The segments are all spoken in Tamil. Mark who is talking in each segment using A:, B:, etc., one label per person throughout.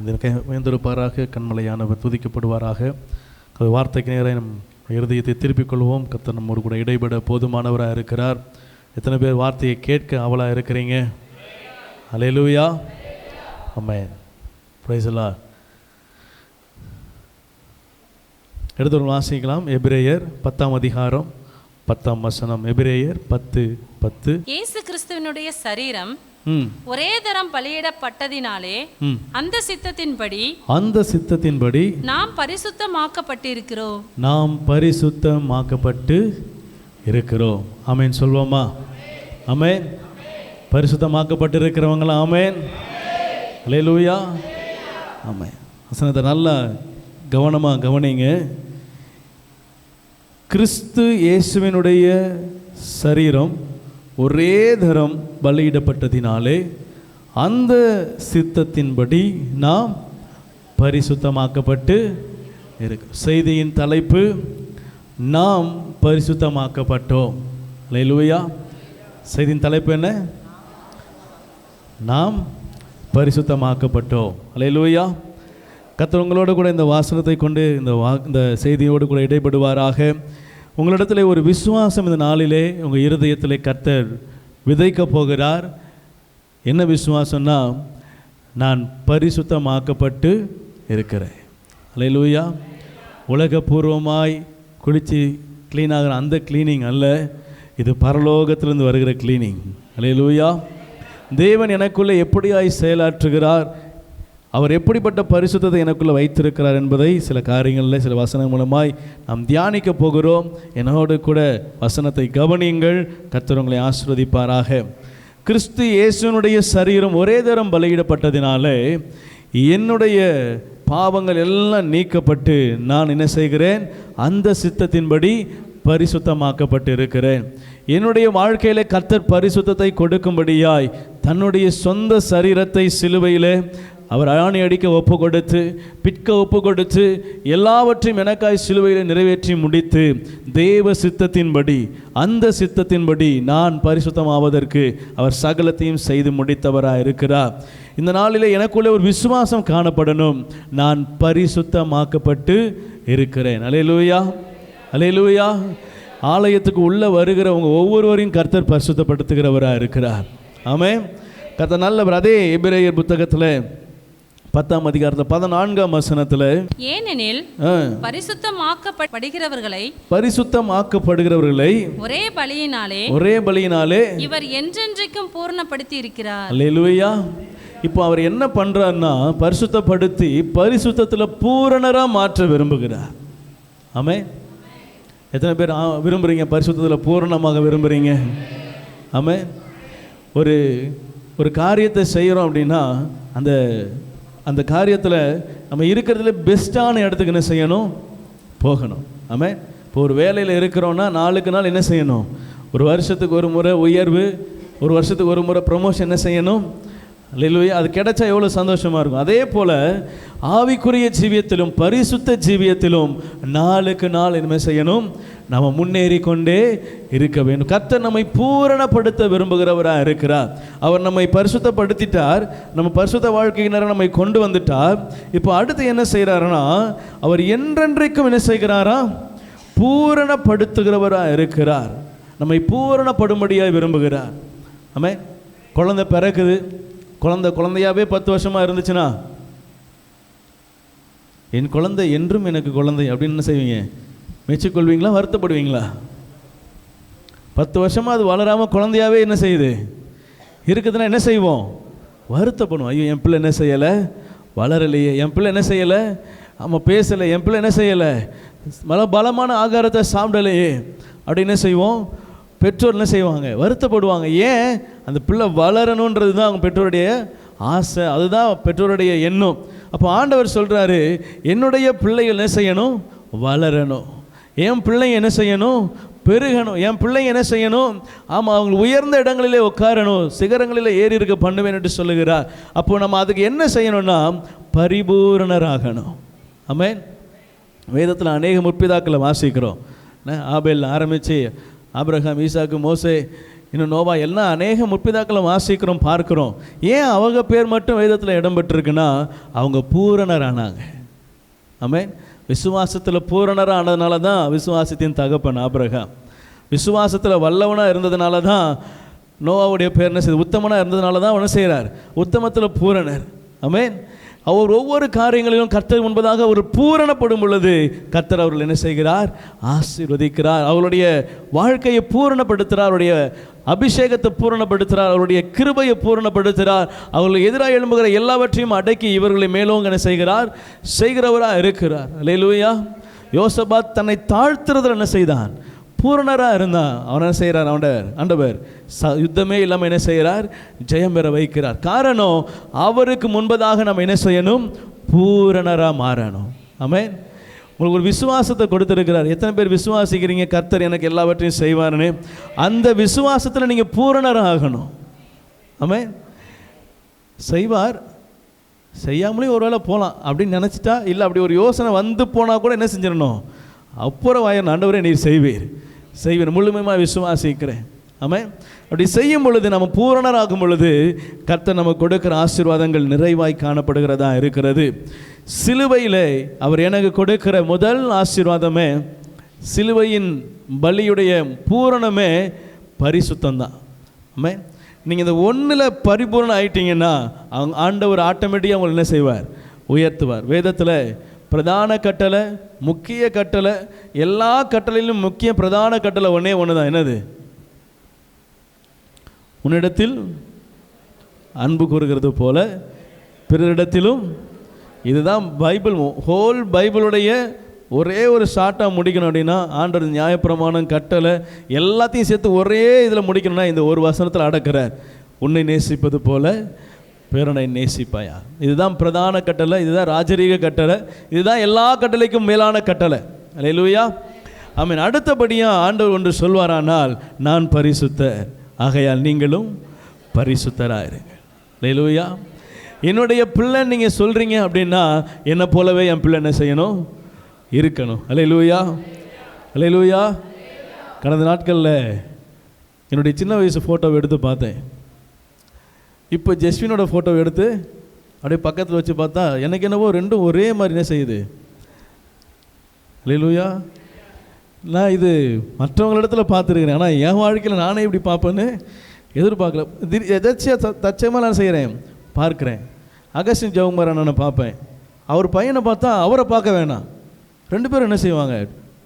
A: உயர்ந்திருப்பாராக. கண்மலையானவர் துதிக்கப்படுவாராக. அது வார்த்தைக்கு நேரம் நம் இருதயத்தை திருப்பிக் கொள்வோம். கர்த்தர் நம்மோடு கூட இடைபட போதுமானவராக இருக்கிறார். எத்தனை பேர் வார்த்தையை கேட்க அவளாக இருக்கிறீங்க? அல்லேலூயா, ஆமென், பிரைஸ் தி லார்ட். எடுத்து வாசிக்கலாம். எபிரேயர் 10ஆம் அதிகாரம் 10ஆம் வசனம். எபிரேயர் 10:10.
B: இயேசு கிறிஸ்துவினுடைய சரீரம் ஒரே தரம் பலியிடப்பட்டதினாலே அந்த சித்தத்தின்படி நாம் பரிசுத்தமாக்கப்பட்டிருக்கிறோம்.
A: ஆமென் சொல்வோமா? ஆமென். பரிசுத்தமாக்கப்பட்டிருக்கிறவங்களா? ஆமென், அல்லேலூயா, ஆமென். வசனத்தை நல்லா கவனமாக கவனிங்க. கிறிஸ்து இயேசுவினுடைய சரீரம் ஒரே தரம் பலியிடப்பட்டதினாலே அந்த சித்தத்தின்படி நாம் பரிசுத்தமாக்கப்பட்டு இருக்கு. செய்தியின் தலைப்பு நாம் பரிசுத்தமாக்கப்பட்டோம். அல்லேலூயா. செய்தியின் தலைப்பு என்ன? நாம் பரிசுத்தமாக்கப்பட்டோம். அல்லேலூயா. கர்த்தர் உங்களோடு கூட இந்த வாசனத்தை கொண்டு இந்த செய்தியோடு கூட இடைபடுவாராக. உங்களிடத்தில் ஒரு விசுவாசம் இந்த நாளிலே உங்கள் இருதயத்திலே கர்த்தர் விதைக்கப் போகிறார். என்ன விசுவாசம்னா, நான் பரிசுத்தமாக்கப்பட்டு இருக்கிறேன். அல்லேலூயா. உலகபூர்வமாய் குளித்து க்ளீனாகிற அந்த க்ளீனிங் அல்ல, இது பரலோகத்திலிருந்து வருகிற க்ளீனிங். அல்லேலூயா. தேவன் எனக்குள்ளே எப்படியாய் செயலாற்றுகிறார், அவர் எப்படிப்பட்ட பரிசுத்தத்தை எனக்குள்ளே வைத்திருக்கிறார் என்பதை சில காரியங்களில் சில வசனம் மூலமாய் நாம் தியானிக்க போகிறோம். என்னோடு கூட வசனத்தை கவனியுங்கள். கர்த்தர் உங்களை ஆசீர்வதிப்பாராக. கிறிஸ்து இயேசுனுடைய சரீரம் ஒரே தரம் பலியிடப்பட்டதினாலே என்னுடைய பாவங்கள் எல்லாம் நீக்கப்பட்டு நான் என்ன செய்கிறேன்? அந்த சித்தத்தின்படி பரிசுத்தமாக்கப்பட்டு இருக்கிறேன். என்னுடைய வாழ்க்கையிலே கர்த்தர் பரிசுத்தத்தை கொடுக்கும்படியாய் தன்னுடைய சொந்த சரீரத்தை சிலுவையிலே அவர் ஆணி அடிக்க ஒப்பு கொடுத்து பிற்க ஒப்பு கொடுத்து எல்லாவற்றையும் எனக்காய் சிலுவையில் நிறைவேற்றி முடித்து தேவ சித்தத்தின்படி அந்த சித்தத்தின்படி நான் பரிசுத்தமாவதற்கு அவர் சகலத்தையும் செய்து முடித்தவராக இருக்கிறார். இந்த நாளிலே எனக்குள்ளே ஒரு விசுவாசம் காணப்படணும். நான் பரிசுத்தமாக்கப்பட்டு இருக்கிறேன். அல்லேலூயா, அல்லேலூயா. ஆலயத்துக்கு உள்ளே வருகிறவங்க ஒவ்வொருவரையும் கர்த்தர் பரிசுத்தப்படுத்துகிறவராக இருக்கிறார். ஆமென். கர்த்தர் நல்லவர். அதே எபிரேயர் புத்தகத்தில் 10ஆம் அதிகாரத்தில் 14ஆம் வசனத்தில்,
B: ஏனெனில்
A: பரிசுத்தமாக்கப்படுகிறவர்களை ஒரே பலியினாலே
B: இவர் என்றென்றைக்கும் பூர்ணப்படுத்தி இருக்கிறார்.
A: அல்லேலூயா. இப்போ அவர் என்ன பண்றார்னா, பரிசுத்தப்படுத்தி பரிசுத்தத்தில் பூரணரா மாற்ற விரும்புகிறார். ஆமென். எத்தனை பேர் விரும்புறீங்க? பரிசுத்தத்தில் பூரணமாக விரும்புறீங்க? ஆமென். ஒரு காரியத்தை செய்கிறோம் அப்படின்னா அந்த காரியத்தில் நம்ம இருக்கிறதுல பெஸ்ட்டான இடத்துக்கு என்ன செய்யணும்? போகணும். ஆமென். இப்போ ஒரு வேலையில் இருக்கிறோன்னா நாளுக்கு நாள் என்ன செய்யணும்? ஒரு வருஷத்துக்கு ஒரு முறை உயர்வு, ஒரு வருஷத்துக்கு ஒரு முறை ப்ரொமோஷன் என்ன செய்யணும்? அல்லேலூயா. அது கிடைச்சா எவ்வளோ சந்தோஷமாக இருக்கும். அதே போல் ஆவிக்குரிய ஜீவியத்திலும் பரிசுத்த ஜீவியத்திலும் நாளுக்கு நாள் என்ன செய்யணும்? நம்ம முன்னேறி கொண்டே இருக்க வேண்டும். கர்த்தர் நம்மை பூரணப்படுத்த விரும்புகிறவராக இருக்கிறார். அவர் நம்மை பரிசுத்தப்படுத்திட்டார், நம்ம பரிசுத்த வாழ்க்கையினரை நம்மை கொண்டு வந்துட்டார். இப்போ அடுத்து என்ன செய்கிறாருன்னா, அவர் என்றென்றைக்கும் என்ன செய்கிறாரா? பூரணப்படுத்துகிறவராக இருக்கிறார். நம்மை பூரணப்படும்படியாக விரும்புகிறார். ஆமென். குழந்தை பிறக்குது, குழந்தையாவே 10 வருஷமாக இருந்துச்சுன்னா, என் குழந்தை என்றும் எனக்கு குழந்தை அப்படின்னு என்ன செய்வீங்க? மெச்சிக்கொள்வீங்களா? வருத்தப்படுவீங்களா? 10 வருஷமாக அது வளராமல் குழந்தையாவே என்ன செய்யுது இருக்குதுன்னா என்ன செய்வோம்? வருத்தப்படுவோம். ஐயோ, என் பிள்ளை என்ன செய்யலை, வளரலையே, என் பிள்ளை என்ன செய்யலை, ஆமாம் பேசலை, என் பிள்ளை என்ன செய்யலை, பலமான ஆகாரத்தை சாப்பிடலையே அப்படி என்ன செய்வோம்? பெற்றோர் என்ன செய்வாங்க? வருத்தப்படுவாங்க. ஏன்? அந்த பிள்ளை வளரணுன்றது தான் அவங்க பெற்றோருடைய ஆசை, அதுதான் பெற்றோருடைய எண்ணம். அப்போ ஆண்டவர் சொல்கிறாரு, என்னுடைய பிள்ளைகள் என்ன செய்யணும்? வளரணும். என் பிள்ளைங்க என்ன செய்யணும்? பெருகணும். என் பிள்ளைங்க என்ன செய்யணும்? ஆமாம், அவங்க உயர்ந்த இடங்களிலே உட்காரணும், சிகரங்களில் ஏறி இருக்க பண்ணுவேன் என்று சொல்லுகிறார். அப்போ நம்ம அதுக்கு என்ன செய்யணும்னா பரிபூரணராகணும். ஆமென். வேதத்தில் அநேக முற்பிதாக்களை வாசிக்கிறோம். ஆபேல் ஆரம்பித்து ஆபிரகாம், ஈசாக்கு, மோசே இன்னும் நோவா எல்லாம் அநேக முற்பிதாக்களை வாசிக்கிறோம், பார்க்குறோம். ஏன் அவங்க பேர் மட்டும் வேதத்தில் இடம் பெற்றிருக்குன்னா அவங்க பூரணர் ஆனாங்க. ஆமென். விசுவாசத்தில் பூரணர் ஆனதுனால தான் விசுவாசத்தின் தகப்பன் ஆபிரகாம். விசுவாசத்தில் வல்லவனாக இருந்ததுனால தான் நோவாவுடைய பேர் என்ன செய்யுது, உத்தமனாக இருந்ததுனால தான் என்ன செய்கிறார், உத்தமத்தில் பூரணர். ஆமென். அவர் ஒவ்வொரு காரியங்களிலும் கர்த்தர் முன்பதாக அவர் பூரணப்படும் பொழுது கர்த்தர் அவர்கள் என்ன செய்கிறார், ஆசீர்வதிக்கிறார். அவருடைய வாழ்க்கையை பூரணப்படுத்துகிறார், அவருடைய அபிஷேகத்தை பூரணப்படுத்துகிறார், அவருடைய கிருபையை பூரணப்படுத்துகிறார். அவர்களுக்கு எதிராக எழும்புகிற எல்லாவற்றையும் அடக்கி இவர்களை மேலோங்க என்ன செய்கிறார், செய்கிறவராக இருக்கிறார். அல்லேலூயா. யோசபாத் தன்னை தாழ்த்துறதுல என்ன செய்தான், பூரணராக இருந்தான். அவன் என்ன செய்கிறார், ஆண்டவர் யுத்தமே இல்லாமல் என்ன செய்கிறார், ஜெயம் பெற வைக்கிறார். காரணம், அவருக்கு முன்பதாக நம்ம என்ன செய்யணும், பூரணராக மாறணும். ஆமென். உங்களுக்கு ஒரு விசுவாசத்தை கொடுத்துருக்கிறார். எத்தனை பேர் விசுவாசிக்கிறீங்க கர்த்தர் எனக்கு எல்லாவற்றையும் செய்வார்னு? அந்த விசுவாசத்தில் நீங்கள் பூரணராக ஆகணும். ஆமென். செய்வார், செய்யாமலே ஒரு வேளை போகலாம் அப்படின்னு நினச்சிட்டா, இல்லை அப்படி ஒரு யோசனை வந்து போனால் கூட என்ன செஞ்சிடணும், அப்புறம் வாயன் ஆண்டவரே நீர் செய்வீர் முழுமையாக விசுவாசிக்கிறேன். ஆமென். அப்படி செய்யும் பொழுது நம்ம பூரணராகும் பொழுது கர்த்தர் நமக்கு கொடுக்கிற ஆசீர்வாதங்கள் நிறைவாய் காணப்படுகிறதா இருக்கிறது. சிலுவையில் அவர் எனக்கு கொடுக்கிற முதல் ஆசீர்வாதமே, சிலுவையின் பலியுடைய பூரணமே பரிசுத்தம்தான். ஆமென். நீங்கள் இந்த ஒன்றில் பரிபூர்ணம் ஆயிட்டீங்கன்னா அவங்க ஆண்டவர் ஆட்டோமேட்டிக்காக அவங்களை என்ன செய்வார், உயர்த்துவார். வேதத்தில் பிரதான கட்டளை, முக்கிய கட்டளை, எல்லா கட்டளையிலும் முக்கிய பிரதான கட்டளை ஒன்றே ஒன்று தான். என்னது? உன்னிடத்தில் அன்பு கூறுகிறது போல பிறரிடத்திலும். இதுதான் பைபிள், ஹோல் பைபிளுடைய ஒரே ஒரு ஷார்ட்டாக முடிக்கணும் அப்படின்னா ஆண்டவர் நியாயப்பிரமாணம், கட்டளை எல்லாத்தையும் சேர்த்து ஒரே இதில் முடிக்கணும்னா இந்த ஒரு வசனத்தில் அடக்கிறார். உன்னை நேசிப்பது போல பிறனை நேசிப்பாயா. இதுதான் பிரதான கட்டளை, இதுதான் ராஜரீக கட்டளை, இதுதான் எல்லா கட்டளைக்கும் மேலான கட்டளை. அல்லேலூயா. ஆமென். அடுத்தபடியாக ஆண்டவர் ஒன்று சொல்வாரானால், நான் பரிசுத்தர் ஆகையால் நீங்களும் பரிசுத்தராக இருங்க. அல்லேலூயா. என்னுடைய பிள்ளை நீங்கள் சொல்கிறீங்க அப்படின்னா என்னை போலவே என் பிள்ளை என்ன செய்யணும், இருக்கணும். அல்லேலூயா. அல்லேலூயா. கடந்த நாட்களில் என்னுடைய சின்ன வயசு ஃபோட்டோவை எடுத்து பார்த்தேன். இப்போ ஜெஸ்வினோட ஃபோட்டோவை எடுத்து அப்படியே பக்கத்தில் வச்சு பார்த்தா எனக்கு என்னவோ ரெண்டும் ஒரே மாதிரி என்ன செய்யுது. அல்லேலூயா. நான் இது மற்றவங்களிடத்துல பார்த்துருக்கிறேன், ஆனால் என் வாழ்க்கையில் நானே இப்படி பார்ப்பேன்னு எதிர்பார்க்கல. எதாச்சியாக தச்சமாக நான் செய்கிறேன், பார்க்குறேன். அகஸ்டின் ஜெவகுமார் நான் பார்ப்பேன், அவர் பையனை பார்த்தா அவரை பார்க்க வேணாம், ரெண்டு பேரும் என்ன செய்வாங்க,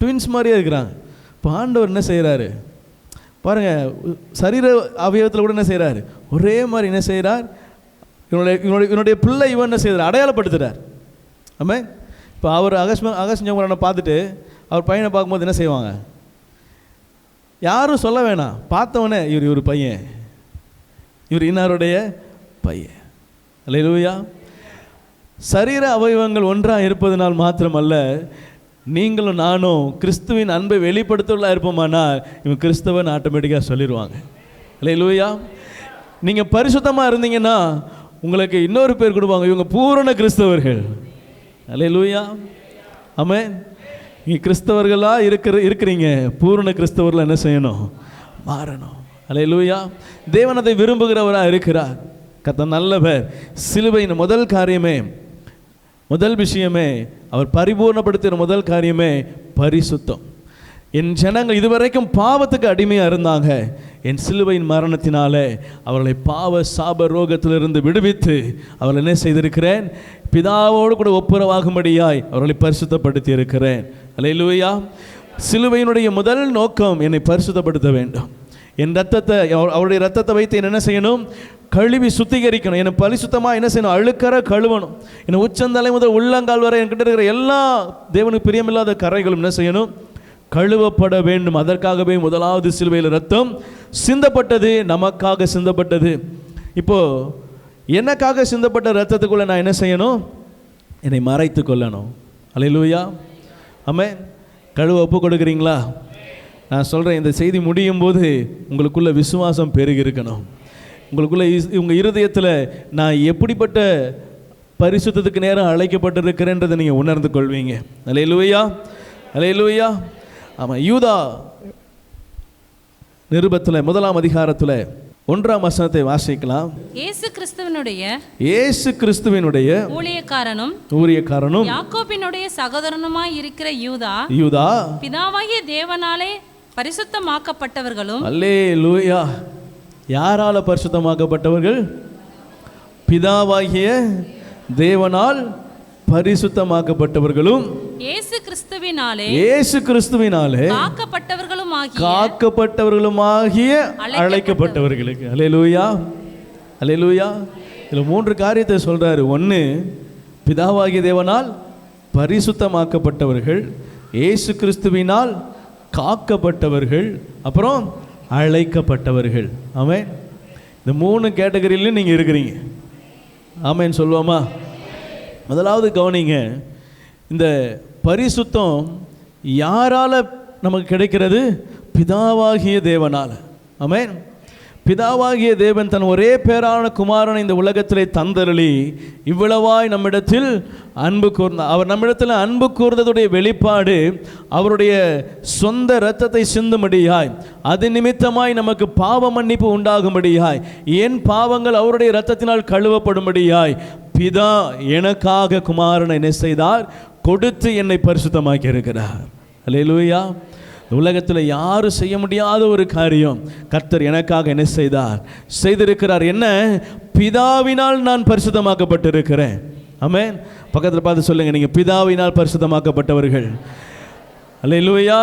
A: ட்வின்ஸ் மாதிரியே இருக்கிறாங்க. இப்போ ஆண்டவர் என்ன செய்கிறாரு பாருங்கள், சரீர அவயவத்தில் கூட என்ன செய்கிறார், ஒரே மாதிரி என்ன செய்கிறார், இவனுடைய பிள்ளை இவன் என்ன செய்கிறார், அடையாளப்படுத்துகிறார். ஆமாம். இப்போ அவர் அகஸ்டின் ஜெவகுமாரனை பார்த்துட்டு அவர் பையனை பார்க்கும்போது என்ன செய்வாங்க, யாரும் சொல்ல வேணாம், பார்த்தவொடனே இவர் பையன், இவர் இன்னாருடைய பையன். அல்லேலூயா. சரீர அவயவங்கள் ஒன்றாக இருப்பதனால் மாத்திரமல்ல, நீங்களும் நானும் கிறிஸ்துவின் அன்பை வெளிப்படுத்தலாம் இருப்போமானால் இவன் கிறிஸ்தவன் ஆட்டோமேட்டிக்காக சொல்லிடுவாங்க. அல்லேலூயா. நீங்கள் பரிசுத்தமாக இருந்தீங்கன்னா உங்களுக்கு இன்னொரு பேர் கொடுப்பாங்க, இவங்க பூரண கிறிஸ்தவர்கள். அல்லேலூயா. ஆமென். நீங்கள் கிறிஸ்தவர்களாக இருக்கிறீங்க, பூரண கிறிஸ்தவர்கள் என்ன செய்யணும், மாறணும். அல்லேலூயா. தேவன் அதை விரும்புகிறவராக இருக்கிறார். கர்த்தர் நல்லவர். சிலுவையின் முதல் காரியமே, முதல் விஷயமே, அவர் பரிபூர்ணப்படுத்துகிற முதல் காரியமே பரிசுத்தம். என் ஜனங்கள் இதுவரைக்கும் பாவத்துக்கு அடிமையாக இருந்தாங்க, என் சிலுவையின் மரணத்தினாலே அவர்களை பாவ சாப ரோகத்திலிருந்து விடுவித்து அவர்கள் என்ன செய்திருக்கிறேன், பிதாவோடு கூட ஒப்புரவாகும்படியாய் அவர்களை பரிசுத்தப்படுத்தி இருக்கிறேன். அல்லேலூயா. சிலுவையினுடைய முதல் நோக்கம் என்னை பரிசுத்தப்படுத்த வேண்டும். என் ரத்தத்தை, அவருடைய ரத்தத்தை வைத்து என்ன செய்யணும், கழுவி சுத்திகரிக்கணும். என்னை பரிசுத்தமாக என்ன செய்யணும், அழுக்கற கழுவணும். என்னை உச்சந்தலை முதல் உள்ளங்கால் வரை என்கிட்ட இருக்கிற எல்லா தேவனுக்கு பிரியமில்லாத கரைகளும் என்ன செய்யணும், கழுவப்பட வேண்டும். அதற்காகவே முதலாவது சிலுவையில் ரத்தம் சிந்தப்பட்டது, நமக்காக சிந்தப்பட்டது. இப்போது எனக்காக சிந்தப்பட்ட ரத்தத்துக்குள்ளே நான் என்ன செய்யணும், என்னை மறைத்து கொள்ளணும். அல்லேலூயா. ஆமென். கழுவ ஒப்பு கொடுக்குறீங்களா? நான் சொல்கிறேன், இந்த செய்தி முடியும் போது உங்களுக்குள்ள விசுவாசம் பெருகி இருக்கணும். உங்களுக்குள்ள உங்கள் இருதயத்தில் நான் எப்படிப்பட்ட பரிசுத்தத்துக்கு நேரம் அழைக்கப்பட்டிருக்கிறேன்றதை நீங்கள் உணர்ந்து கொள்வீங்க. அல்லேலூயா. அல்லேலூயா. ஆமாம். யூதா நிருபத்தில் 1ஆம் அதிகாரத்தில் 1ஆம் வசனத்தை வாசிக்கலாம்.
B: இயேசு
A: கிறிஸ்துவினுடைய
B: ஊழியக்காரனும் யாக்கோபினுடைய சகோதரனுமாய் இருக்கிற யூதா பிதாவாகிய தேவனாலே பரிசுத்தமாக்கப்பட்டவர்களும்.
A: அல்லேலூயா. யாரால பரிசுத்தமாக்கப்பட்டவர்கள்? பிதாவாகிய தேவனால் பரிசுத்தமாக்கப்பட்டவர்களும்
B: இயேசு கிறிஸ்துவினாலே
A: காக்கப்பட்டவர்களுமாகிய அழைக்கப்பட்டவர்களுக்கு. அல்லேலூயா, அல்லேலூயா. இதில் 3 காரியத்தை சொல்றாரு. 1, பிதாவாகிய தேவனால் பரிசுத்தமாக்கப்பட்டவர்கள், இயேசு கிறிஸ்துவினால் காக்கப்பட்டவர்கள், அப்புறம் அழைக்கப்பட்டவர்கள். ஆமென். இந்த 3 கேட்டகரியிலும் நீங்கள் இருக்கிறீங்க. ஆமென் சொல்லுவோமா? முதலாவது கவனிங்க, இந்த பரிசுத்தம் யாரால நமக்கு கிடைக்கிறது? பிதாவாகிய தேவனால். ஆமென். பிதாவாகிய தேவன் தன் ஒரே பேரான குமாரனை இந்த உலகத்திலே தந்தருளி இவ்வளவாய் நம்மிடத்தில் அன்பு கூர்ந்தார். அவர் நம்மிடத்தில் அன்பு கூர்ந்ததுடைய வெளிப்பாடு அவருடைய சொந்த இரத்தத்தை சிந்தும்படியாய், அது நிமித்தமாய் நமக்கு பாவ மன்னிப்பு உண்டாகும்படியாய், என் பாவங்கள் அவருடைய இரத்தத்தினால் கழுவப்படும்படியாய் பிதா எனக்காக குமாரனை என்ன செய்தார்? கொடுத்து என்னை பரிசுத்தமாக்கி இருக்கிறார். அல்லேலூயா. உலகத்தில் யாரும் செய்ய முடியாத ஒரு காரியம் கர்த்தர் எனக்காக என்ன செய்தார்? செய்திருக்கிறார். என்ன? பிதாவினால் நான் பரிசுத்தமாக்கப்பட்டிருக்கிறேன். ஆமென். பக்கத்தில் பார்த்து சொல்லுங்க, நீங்க பிதாவினால் பரிசுத்தமாக்கப்பட்டவர்கள். அல்லேலூயா.